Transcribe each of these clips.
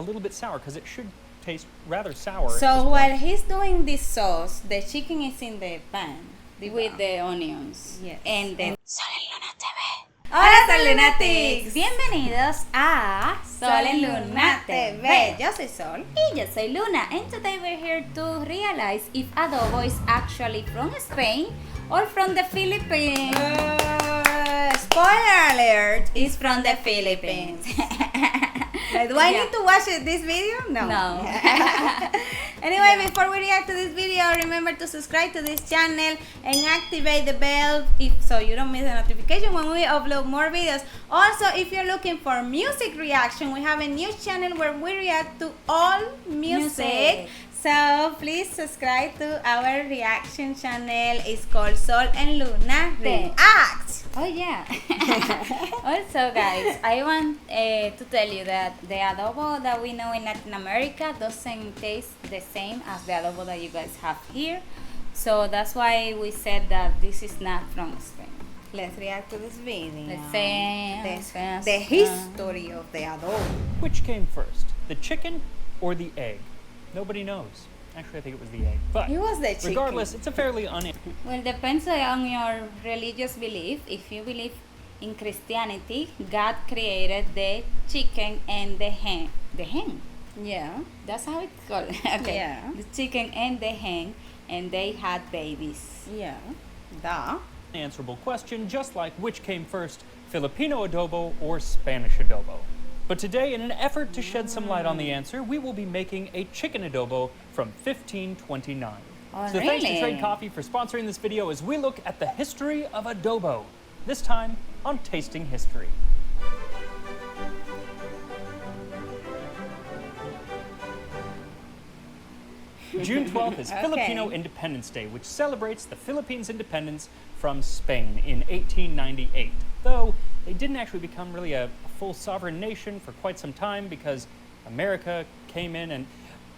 little bit sour because it should taste rather sour. So while he's doing this sauce, the chicken is in the pan. With the onions. Yes. And then Sol en Luna TV. Hola, Sol Lunatics. Bienvenidos a Sol en Luna TV. Yo soy Sol. Y yo soy Luna, and today we're here to realize if adobo is actually from Spain or from the Philippines. Spoiler alert! It's from the Philippines. Do I need to watch this video? No. Anyway, before we react to this video, remember to subscribe to this channel and activate the bell so you don't miss a notification when we upload more videos. Also, if you're looking for music reaction, we have a new channel where we react to all music. So please subscribe to our reaction channel. It's called Sol en Luna React. Oh yeah. Also, guys, I want to tell you that the adobo that we know in Latin America doesn't taste the same as the adobo that you guys have here. So that's why we said that this is not from Spain. Let's react to this video. Let's say The history of the adobo. Which came first, the chicken or the egg? Nobody knows. Actually, I think it was the egg. But It was the chicken. regardless, it's a fairly Well, depends on your religious belief. If you believe in Christianity, God created the chicken and the hen. The hen. Yeah. That's how it's called. Okay. Yeah. The chicken and the hen, and they had babies. Yeah. Duh. unanswerable question, just like which came first, Filipino adobo or Spanish adobo. But today, in an effort to shed some light on the answer, we will be making a chicken adobo from 1529. Oh, So thanks to really? Trade Coffee for sponsoring this video as we look at the history of adobo, this time on Tasting History. June 12th is Filipino Independence Day, which celebrates the Philippines' independence from Spain in 1898. Though they didn't actually become really a full sovereign nation for quite some time because America came in. And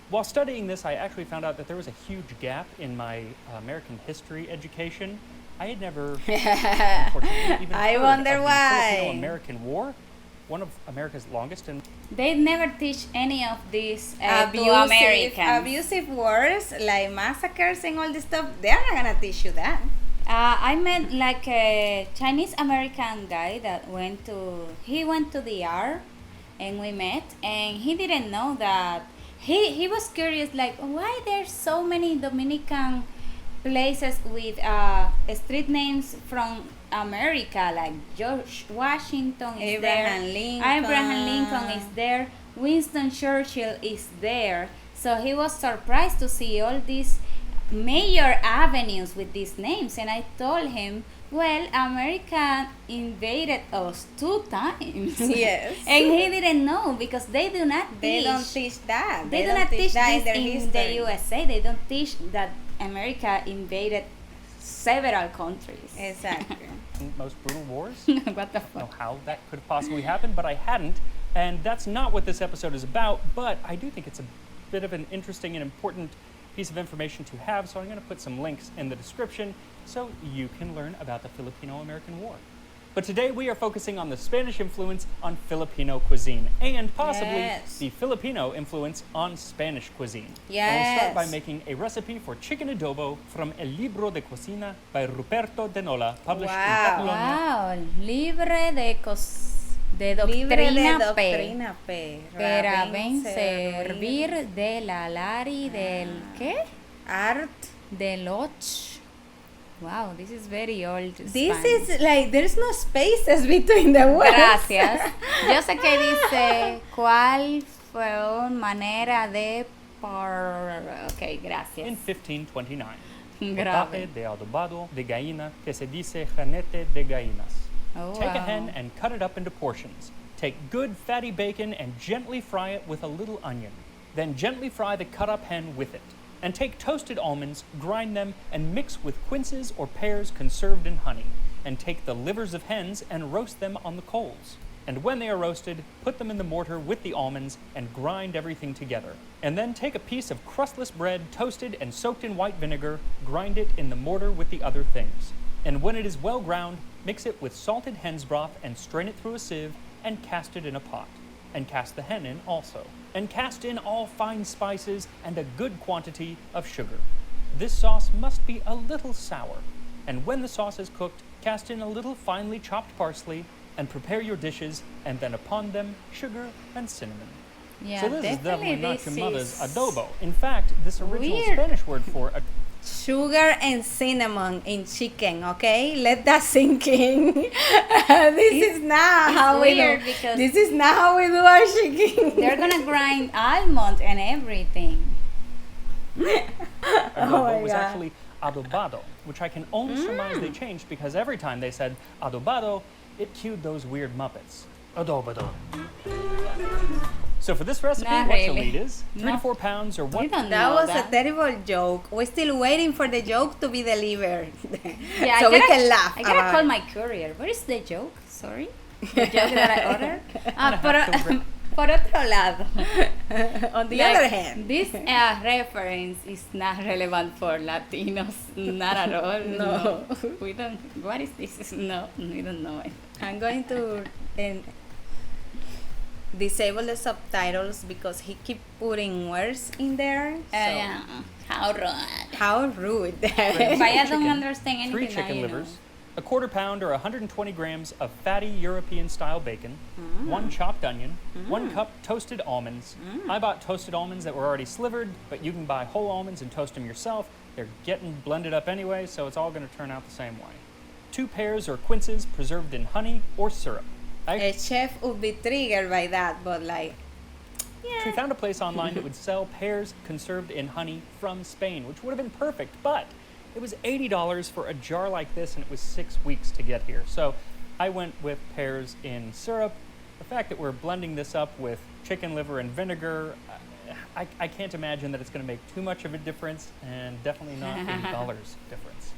while studying this, I actually found out that there was a huge gap in my American history education. I had never, unfortunately, even I heard wonder of the why. Filipino-American War, one of America's longest and They never teach any of these to Americans. abusive words like massacres and all this stuff. They're not gonna teach you that. I met like a Chinese American guy that went to the R, and we met, and he didn't know that he was curious like why there's so many Dominican places with street names from America, like George Washington is Abraham there, Lincoln. Abraham Lincoln is there, Winston Churchill is there. So he was surprised to see all these major avenues with these names, and I told him, well, America invaded us 2 times. Yes. And he didn't know because they do not teach. They don't teach that. They do don't not teach that this their in history. the USA. They don't teach that America invaded several countries. Exactly. most brutal wars. What the Know fuck? how that could have possibly happened, but I hadn't. And that's not what this episode is about, but I do think it's a bit of an interesting and important piece of information to have, so I'm going to put some links in the description so you can learn about the Filipino-American War. But today we are focusing on the Spanish influence on Filipino cuisine and possibly Yes. the Filipino influence on Spanish cuisine. And we'll Yes. start by making a recipe for chicken adobo from El Libro de Cocina by Ruperto de Nola, published in Wow. Catalonia. Wow, libre de Libre de doctrina P. doctrina P. Para Rabin servir de la lari del ¿qué? Art. Del och. Wow, this is very old This Spanish. is like, there's no spaces between the words. Gracias. Yo sé que dice cuál fue manera de Ok, In gracias. 1529. Grave. Potaje de adobado de gallina que se dice janete de gallinas. Oh, Take a wow. hen and cut it up into portions. Take good fatty bacon and gently fry it with a little onion. Then gently fry the cut up hen with it. And take toasted almonds, grind them, and mix with quinces or pears conserved in honey. And take the livers of hens and roast them on the coals. And when they are roasted, put them in the mortar with the almonds and grind everything together. And then take a piece of crustless bread, toasted and soaked in white vinegar, grind it in the mortar with the other things. And when it is well ground, mix it with salted hen's broth and strain it through a sieve and cast it in a pot. and cast the hen in also. And cast in all fine spices and a good quantity of sugar. This sauce must be a little sour. And when the sauce is cooked, cast in a little finely chopped parsley and prepare your dishes, and then upon them sugar and cinnamon. Yeah, So this is definitely not this your mother's is adobo. In fact, this original weird. Spanish word for Sugar and cinnamon in chicken, okay? Let that sink in. This is not how we weird do. because This is not how we do our chicken. they're gonna grind almond and everything. adobo my was God. actually adobado, which I can only surmise they changed because every time they said adobado, it cued those weird Muppets. Adobado. So for this recipe, Not what you'll really. need is 3 to No. 4 pounds or You 1 don't That know was that. a terrible joke. We're still waiting for the joke to be delivered. Yeah, so I we gotta, can laugh. I gotta about call it. my courier. Where is the joke? Sorry, the joke that I ordered. kilogram. Por otro lado, On the like, other hand, this reference is not relevant for Latinos, not at all. No. We don't. What is this? No, we don't know it. I'm going to disable the subtitles because he keep putting words in there. So Yeah. How rude. how rude. If I don't Chicken, understand 3 anything, now chicken you livers, know. a quarter pound or 120 grams of fatty European-style bacon, 1 chopped onion, 1 cup toasted almonds. I bought toasted almonds that were already slivered, but you can buy whole almonds and toast them yourself. They're getting blended up anyway, so it's all going to turn out the same way. 2 pears or quinces preserved in honey or syrup. I A chef would be triggered by that, but like, We found a place online that would sell pears conserved in honey from Spain, which would have been perfect, but it was $80 for a jar like this, and it was 6 weeks to get here. So I went with pears in syrup. The fact that we're blending this up with chicken liver and vinegar, I can't imagine that it's going to make too much of a difference, and definitely not $80 difference.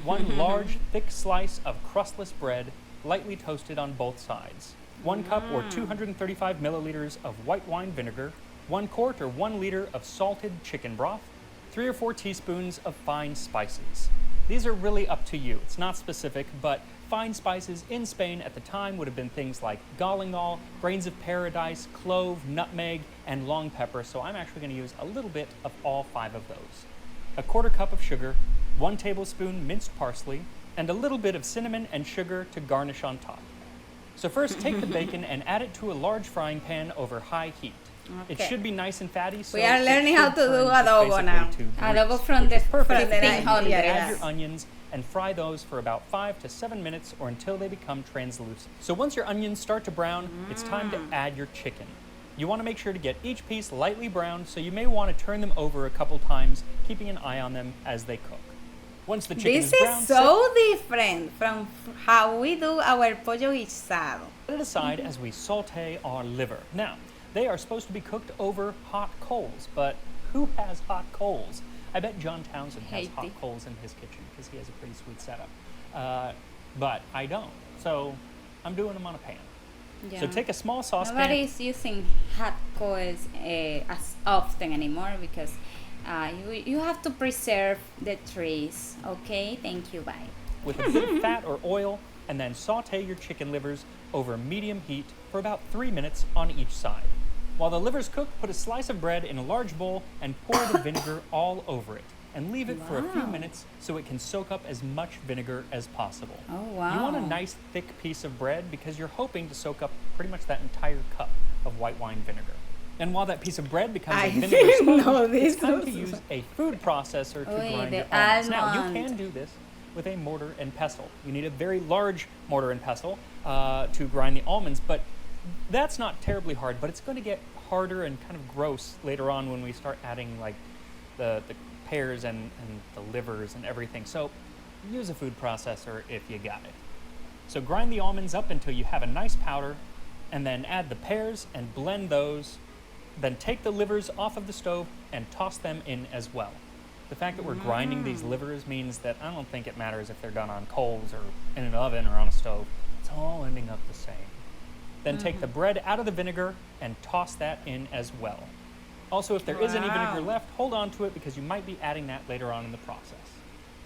1 large, thick slice of crustless bread, lightly toasted on both sides. 1 cup or 235 milliliters of white wine vinegar, 1 quart or 1 liter of salted chicken broth, 3 or 4 teaspoons of fine spices. These are really up to you. It's not specific, but fine spices in Spain at the time would have been things like galangal, grains of paradise, clove, nutmeg, and long pepper, so I'm actually going to use a little bit of all 5 of those. A quarter cup of sugar, 1 tablespoon minced parsley, and a little bit of cinnamon and sugar to garnish on top. So first, take the bacon and add it to a large frying pan over high heat. It Okay. should be nice and fatty, so We are it learning how should to do turn adobo basically now. to grease, Adobo from which the is perfect from the because you 1900s. can add Yes. your onions and fry those for about 5 to 7 minutes or until they become translucent. So once your onions start to brown, it's time to add your chicken. You want to make sure to get each piece lightly browned, so you may want to turn them over a couple times, keeping an eye on them as they cook. Once the chicken this is brown, is so different from how we do our pollo guisado. set it aside as we saute our liver. Now, they are supposed to be cooked over hot coals, but who has hot coals? I bet John Townsend has hot Haiti. coals in his kitchen because he has a pretty sweet setup. But I don't, so I'm doing them on a pan. So Yeah. take a small saucepan. Nobody is using hot coals as often anymore because you have to preserve the trees. Okay, thank you. Bye. with a bit of fat or oil, and then saute your chicken livers over medium heat for about 3 minutes on each side. While the livers cook, put a slice of bread in a large bowl and pour the vinegar all over it, and leave it for a few Wow. minutes so it can soak up as much vinegar as possible. Oh wow. You want a nice thick piece of bread because you're hoping to soak up pretty much that entire cup of white wine vinegar. And while that piece of bread becomes I a vinegar didn't sponge, know this it's time to was- use a food processor to Oy, grind the your almonds. Now, you almond. can do this with a mortar and pestle. You need a very large mortar and pestle to grind the almonds, but that's not terribly hard, but it's going to get harder and kind of gross later on when we start adding like the pears and the livers and everything. So use a food processor if you got it. So grind the almonds up until you have a nice powder, and then add the pears and blend those. Then take the livers off of the stove and toss them in as well. The fact that we're grinding these livers means that I don't think it matters if they're done on coals or in an oven or on a stove. It's all ending up the same. Then take the bread out of the vinegar and toss that in as well. Also, if there is any vinegar Wow. left, hold on to it because you might be adding that later on in the process.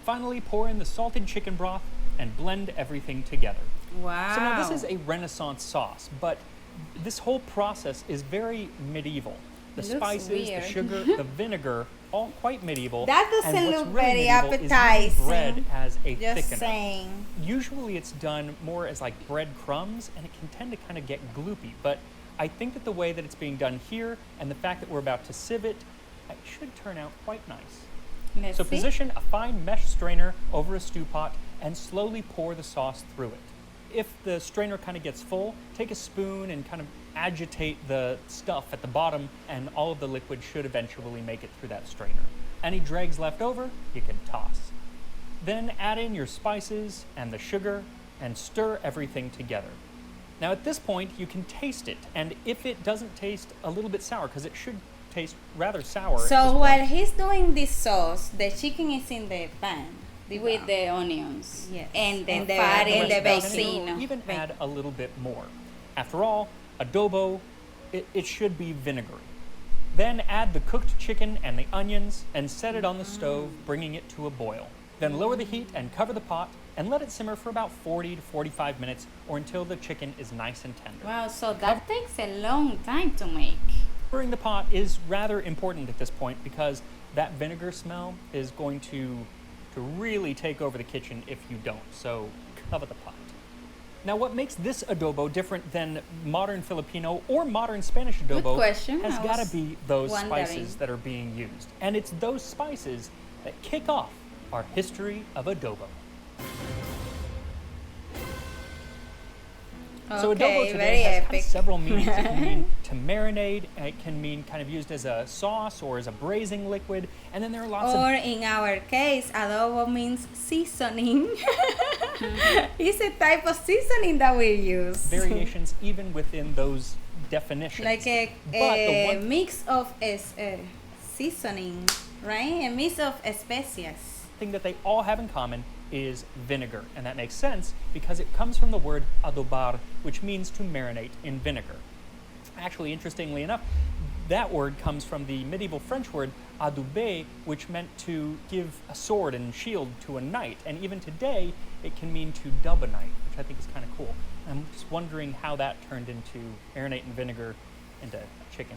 Finally, pour in the salted chicken broth and blend everything together. Wow. So now this is a Renaissance sauce, but This whole process is very medieval. The It looks spices, weird. the sugar, the vinegar, all quite medieval. That doesn't and what's look really very medieval is using appetizing. bread as a Just thickener. saying. Usually it's done more as like bread crumbs, and it can tend to kind of get gloopy. But I think that the way that it's being done here, and the fact that we're about to sieve it, it should turn out quite nice. Let's So see. position a fine mesh strainer over a stew pot and slowly pour the sauce through it. If the strainer kind of gets full, take a spoon and kind of agitate the stuff at the bottom, and all of the liquid should eventually make it through that strainer. Any dregs left over, you can toss. Then add in your spices and the sugar and stir everything together. Now at this point, you can taste it, and if it doesn't taste a little bit sour, because it should taste rather sour. at this So point, while he's doing this sauce, the chicken is in the pan. With the onions. Yes. And the And the- fat and and the the bacon. bacon. Even add a little bit more. After all, adobo, it should be vinegary. Then add the cooked chicken and the onions and set it on the stove, bringing it to a boil. Then lower the heat and cover the pot and let it simmer for about 40 to 45 minutes or until the chicken is nice and tender. Wow, so that takes a long time to make. Covering the pot is rather important at this point because that vinegar smell is going to really take over the kitchen if you don't. So cover the pot. Now, what makes this adobo different than modern Filipino or modern Spanish adobo question. has I got to was be those wondering. spices that are being used. And it's those spices that kick off our history of adobo. So Okay, adobo today very has kind epic. of several meanings. It can mean to marinate, and it can mean kind of used as a sauce or as a braising liquid, and then there are lots Or of in our case, adobo means seasoning. It's a type of seasoning that we use. variations even within those definitions. Like a But the one mix of seasoning, right? A mix of especias. thing that they all have in common is vinegar, and that makes sense because it comes from the word adobar, which means to marinate in vinegar. Actually, interestingly enough, that word comes from the medieval French word adouber, which meant to give a sword and shield to a knight, and even today it can mean to dub a knight, which I think is kind of cool. I'm just wondering how that turned into marinate in vinegar into a chicken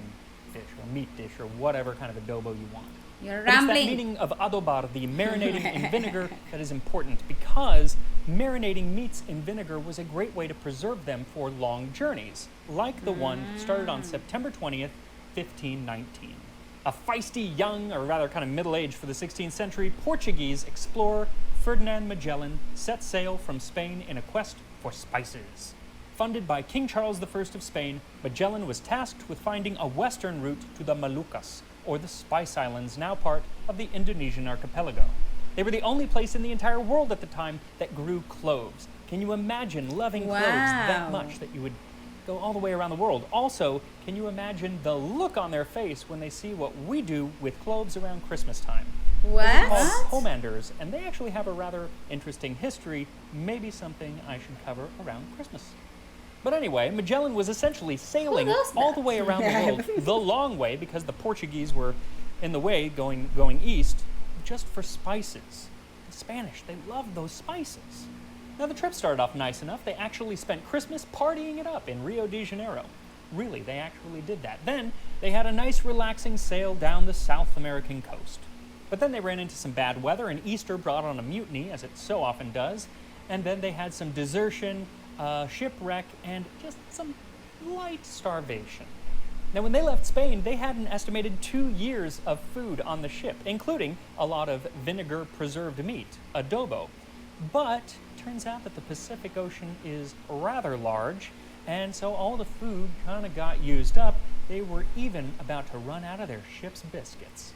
dish or meat dish or whatever kind of adobo you want. You're But it's that rambling. meaning of adobar, the marinating in vinegar, that is important because marinating meats in vinegar was a great way to preserve them for long journeys, like the one that started on September 20th, 1519. A feisty young, or rather kind of middle-aged for the 16th century, Portuguese explorer Ferdinand Magellan set sail from Spain in a quest for spices. Funded by King Charles I of Spain, Magellan was tasked with finding a western route to the Moluccas, or the Spice Islands, now part of the Indonesian archipelago. They were the only place in the entire world at the time that grew cloves. Can you imagine loving cloves that Wow. much that you would go all the way around the world? Also, can you imagine the look on their face when they see what we do with cloves around Christmas time? Those are called What? pomanders, and they actually have a rather interesting history, maybe something I should cover around Christmas. But anyway, Magellan was essentially sailing does all the way around the world, the long way, because the Portuguese were in the way going east, just for spices. The Spanish, they loved those spices. Now the trip started off nice enough. They actually spent Christmas partying it up in Rio de Janeiro. Really, they actually did that. Then they had a nice relaxing sail down the South American coast. But then they ran into some bad weather, and Easter brought on a mutiny, as it so often does. And then they had some desertion, shipwreck, and just some light starvation. Now, when they left Spain, they had an estimated 2 years of food on the ship, including a lot of vinegar preserved meat, adobo. But turns out that the Pacific Ocean is rather large, and so all the food kind of got used up. They were even about to run out of their ship's biscuits.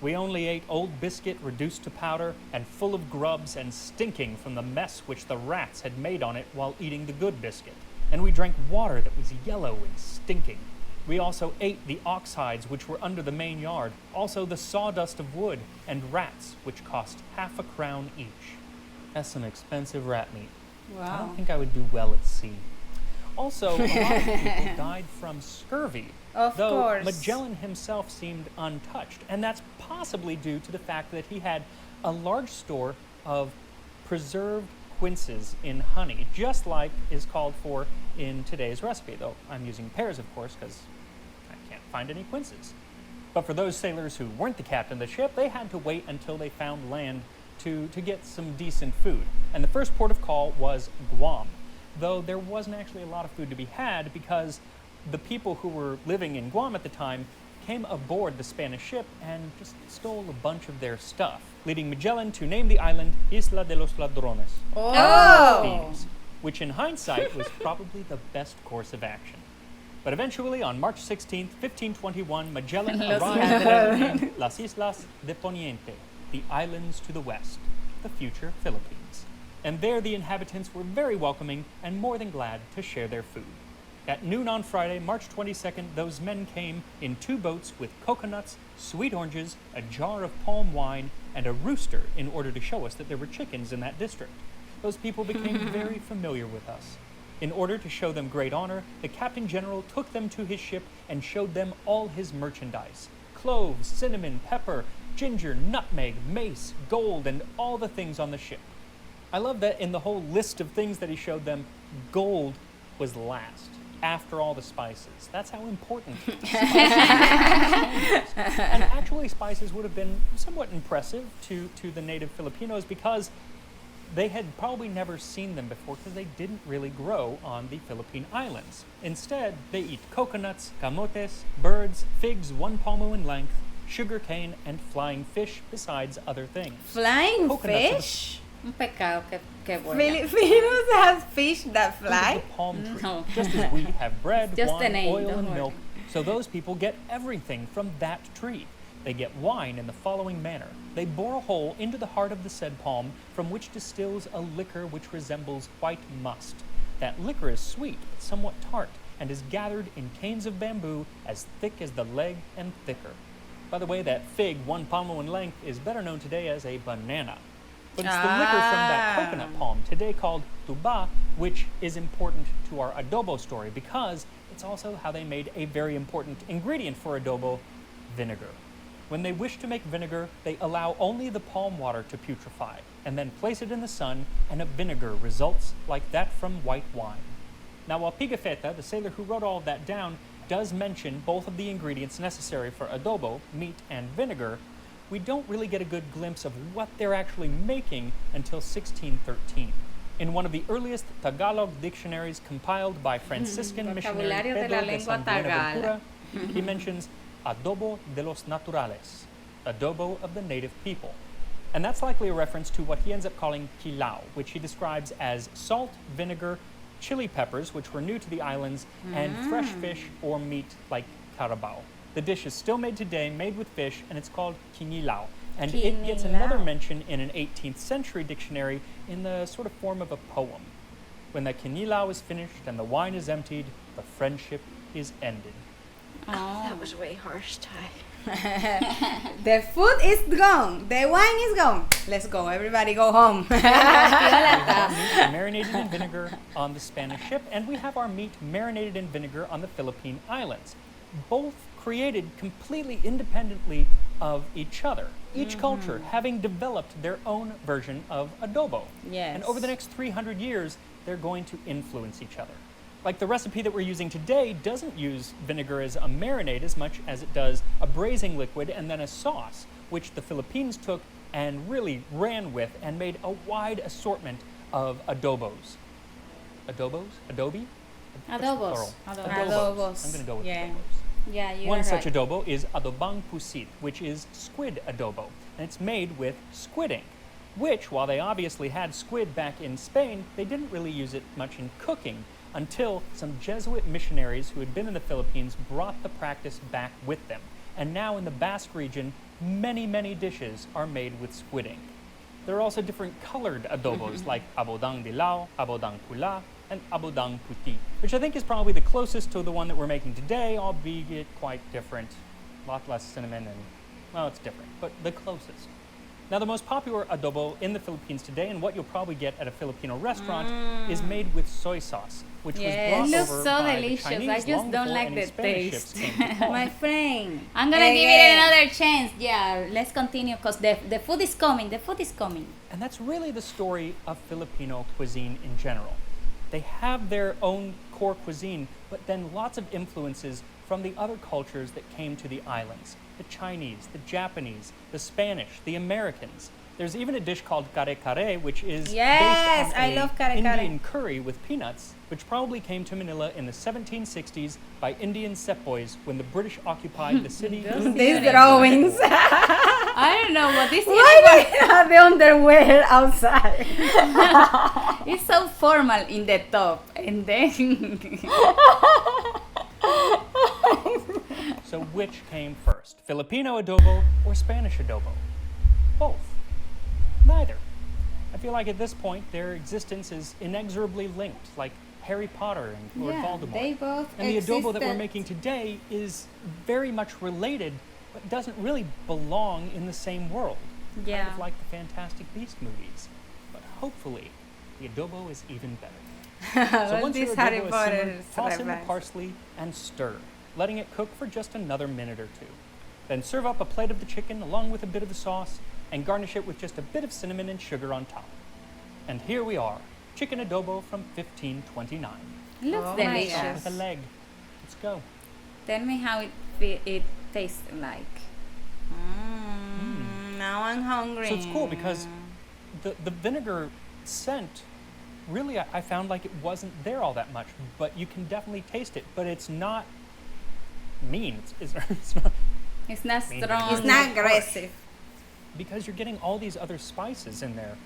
We only ate old biscuit reduced to powder and full of grubs and stinking from the mess which the rats had made on it while eating the good biscuit. And we drank water that was yellow and stinking. We also ate the ox hides which were under the main yard, also the sawdust of wood, and rats which cost half a crown each. That's some expensive rat meat. I Wow. don't think I would do well at sea. Also, a lot of people died from scurvy, Of though course. Magellan himself seemed untouched, and that's possibly due to the fact that he had a large store of preserved quinces in honey, just like is called for in today's recipe, though I'm using pears, of course, because I can't find any quinces. But for those sailors who weren't the captain of the ship, they had to wait until they found land to get some decent food. And the first port of call was Guam, though there wasn't actually a lot of food to be had because the people who were living in Guam at the time came aboard the Spanish ship and just stole a bunch of their stuff, leading Magellan to name the island Isla de los Ladrones, thieves, which in hindsight was probably the best course of action. But eventually, on March 16, 1521, Magellan arrived at Las Islas de Poniente, the islands to the west, the future Philippines. And there the inhabitants were very welcoming and more than glad to share their food. At noon on Friday, March 22nd, those men came in 2 boats with coconuts, sweet oranges, a jar of palm wine, and a rooster in order to show us that there were chickens in that district. Those people became very familiar with us. In order to show them great honor, the Captain General took them to his ship and showed them all his merchandise: cloves, cinnamon, pepper, ginger, nutmeg, mace, gold, and all the things on the ship. I love that in the whole list of things that he showed them, gold was last, after all the spices. That's how important spices are. And actually, spices would have been somewhat impressive to the native Filipinos because they had probably never seen them before because they didn't really grow on the Philippine Islands. Instead, they eat coconuts, camotes, birds, figs 1 palmo in length, sugar cane, and flying fish, besides other things. Flying Coconuts are the- fish? Un pecado que vuela. Filipinos have fish that Look at fly? the palm tree. No. Just as we have bread, Just the wine, name, oil, don't and worry. milk, so those people get everything from that tree. They get wine in the following manner. They bore a hole into the heart of the said palm from which distills a liquor which resembles white must. That liquor is sweet but somewhat tart and is gathered in canes of bamboo as thick as the leg and thicker. By the way, that fig 1 palmo in length is better known today as a banana. But it's the liquor from that coconut palm, today called tuba, which is important to our adobo story because it's also how they made a very important ingredient for adobo, vinegar. When they wish to make vinegar, they allow only the palm water to putrefy and then place it in the sun, and a vinegar results like that from white wine. Now, while Pigafetta, the sailor who wrote all of that down, does mention both of the ingredients necessary for adobo, meat and vinegar, we don't really get a good glimpse of what they're actually making until 1613. In one of the earliest Tagalog dictionaries compiled by Franciscan missionary Vocabulario de Pedro la de lengua San tagala. Buenaventura, he mentions adobo de los naturales, adobo of the native people. And that's likely a reference to what he ends up calling kilao, which he describes as salt, vinegar, chili peppers, which were new to the islands, and fresh fish or meat like carabao. The dish is still made today, made with fish, and it's called quinilao. And it gets another Quinilao. mention in an 18th century dictionary in the sort of form of a poem. When the quinilao is finished and the wine is emptied, the friendship is ended. That was way harsh, Ty. The food is gone. The wine is gone. Let's go. Everybody go home. We have our meat marinated in vinegar on the Spanish ship, and we have our meat marinated in vinegar on the Philippine Islands. Both created completely independently of each other, each culture having developed their own version of adobo. Yes. And over the next 300 years, they're going to influence each other. Like the recipe that we're using today doesn't use vinegar as a marinade as much as it does a braising liquid and then a sauce, which the Philippines took and really ran with and made a wide assortment of adobos. Adobos? Adobe? What's the Adobos. plural? Adobos. I'm going to go with Yeah. adobos. Yeah, you One are such right. adobo is adobang pusit, which is squid adobo, and it's made with squid ink, which, while they obviously had squid back in Spain, they didn't really use it much in cooking until some Jesuit missionaries who had been in the Philippines brought the practice back with them. And now in the Basque region, many, many dishes are made with squid ink. There are also different colored adobos like abodang dilaw, abodang pula, and abodang puti, which I think is probably the closest to the one that we're making today, albeit quite different. A lot less cinnamon and, well, it's different, but the closest. Now, the most popular adobo in the Philippines today, and what you'll probably get at a Filipino restaurant, is made with soy sauce, which was Yes. brought It looks over so by delicious. the Chinese I just long don't before like any the Spanish taste. ships came to Paul. My friend. I'm gonna give it Again. another chance. Yeah, let's continue because the food is coming. The food is coming. And that's really the story of Filipino cuisine in general. They have their own core cuisine, but then lots of influences from the other cultures that came to the islands. The Chinese, the Japanese, the Spanish, the Americans. There's even a dish called kare kare, which is Yes, based on I love kare kare. Indian curry with peanuts, which probably came to Manila in the 1760s by Indian sepoys when the British occupied the city. These drawings. I don't know what this Why do you have the underwear outside? It's so formal in the top, and then So which came first, Filipino adobo or Spanish adobo? Both. Neither. I feel like at this point their existence is inexorably linked, like Harry Potter and Lord Yeah, Voldemort. they both And the adobo that we're existed. making today is very much related, but doesn't really belong in the same world. Kind Yeah. of like the Fantastic Beast movies. But hopefully, the adobo is even better. So All once your these Harry adobo is Potter simmered, toss in the references. parsley and stir, letting it cook for just another minute or two. Then serve up a plate of the chicken along with a bit of the sauce and garnish it with just a bit of cinnamon and sugar on top. And here we are, chicken adobo from 1529. looks Oh my delicious. God. With a leg. Let's go. Tell me how it tastes like. Now I'm hungry. So it's cool because the vinegar scent, really I found like it wasn't there all that much, but you can definitely taste it. But it's not mean. It's not, It's not Mean. strong. It's not aggressive. because you're getting all these other spices in there,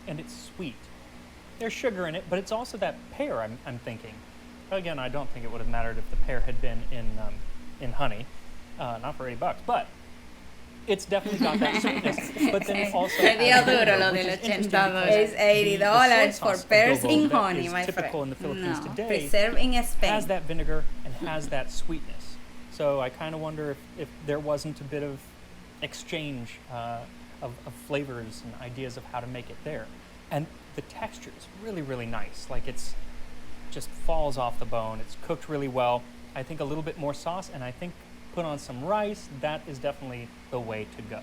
and it's sweet. There's sugar in it, but it's also that pear. I'm thinking. Again, I don't think it would have mattered if the pear had been in honey, not for $80, but it's definitely got that sweetness. But then it also Me dio adds duro vinegar, lo which del is interesting $80. because It's $80 the soy for sauce pears adobo in that honey, is my typical friend. in the Philippines No. today Preserved in Spain. has that vinegar and has that sweetness. So I kind of wonder if there wasn't a bit of exchange of flavors and ideas of how to make it there. And the texture is really, really nice. Like it's just falls off the bone. It's cooked really well. I think a little bit more sauce, and I think put on some rice, that is definitely the way to go.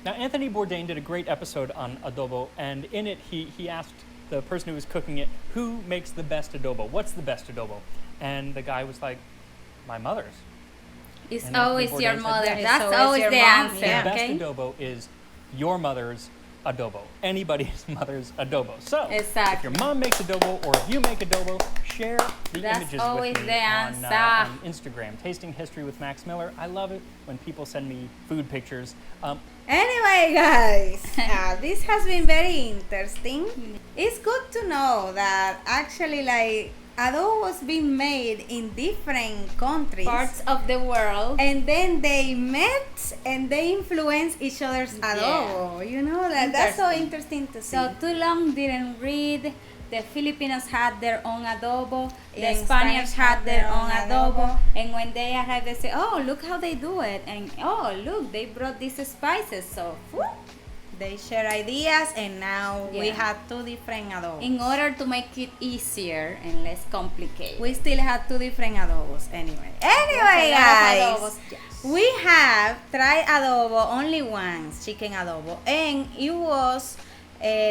Now, Anthony Bourdain did a great episode on adobo, and in it, he asked the person who was cooking it, who makes the best adobo? What's the best adobo? And the guy was like, my mother's. It's And always Anthony your Bourdain said, mother. "Yes, That's always always your the mom, answer. yeah. The best Okay. adobo is your mother's adobo. Anybody's mother's adobo. So, if Exactly. your mom makes adobo or if you make adobo, share the That's images always with me the on answer. Instagram. Tasting History with Max Miller. I love it when people send me food pictures. Anyway, guys, this has been very interesting. It's good to know that actually, like, adobo was being made in different countries. Parts of the world. And then they met and they influenced each other's adobo. You know, that's so interesting to see. So too long didn't read. The Filipinos had their own adobo. The And Spaniards Spanish had their own adobo. adobo. And when they arrived, they say, "Oh, look how they do it!" And oh, look, they brought these spices. So whew, They share ideas, and now we Yeah. have two different adobos. in order to make it easier and less complicated. We still have two different adobos anyway. There's Anyway, a lot of guys, adobos, yes. we have tried adobo only once, chicken adobo, and it was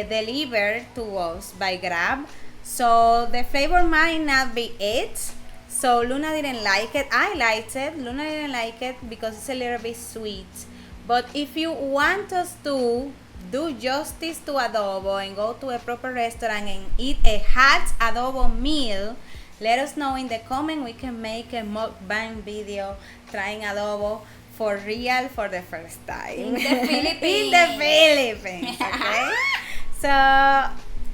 delivered to us by Grab. So the flavor might not be it. So Luna didn't like it. I liked it. Luna didn't like it because it's a little bit sweet. But if you want us to do justice to adobo and go to a proper restaurant and eat a hot adobo meal, let us know in the comment. We can make a mukbang video trying adobo for real for the first time. In the Philippines. In the Philippines, okay? So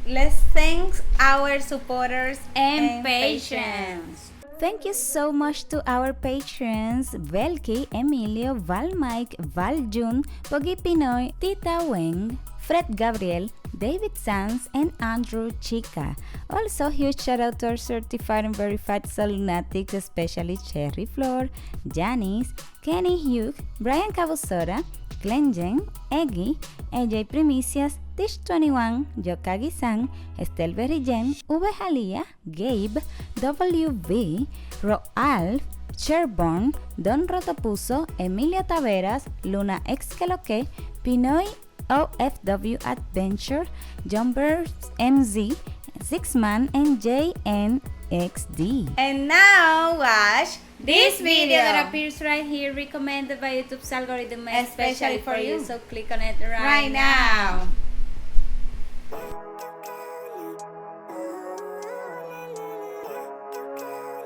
let's thank our supporters And patience. Thank you so much to our patrons Velky, Emilio, Val Mike, Val Jun, Pogi Pinoy, Tita Weng, Fred Gabriel, David Sands, and Andrew Chica. Also, huge shout out to our certified and verified Salunatics, especially Cherry Flor, Janice, Kenny Hugh, Brian Cabosora, Glenn Jen, Eggy, AJ Primicias, Tish21, Yokagi-san, Estel Berrijen, V Jalía, Gabe, WV, Roalf, Sherborne, Don Rotopuso, Emilio Taveras, Luna Exkeloque, Pinoy OFW Adventure, John Burns MZ, Sixman, and JNXD. And now watch this video that appears right here, recommended by YouTube's algorithm, especially for you. So click on it right right now.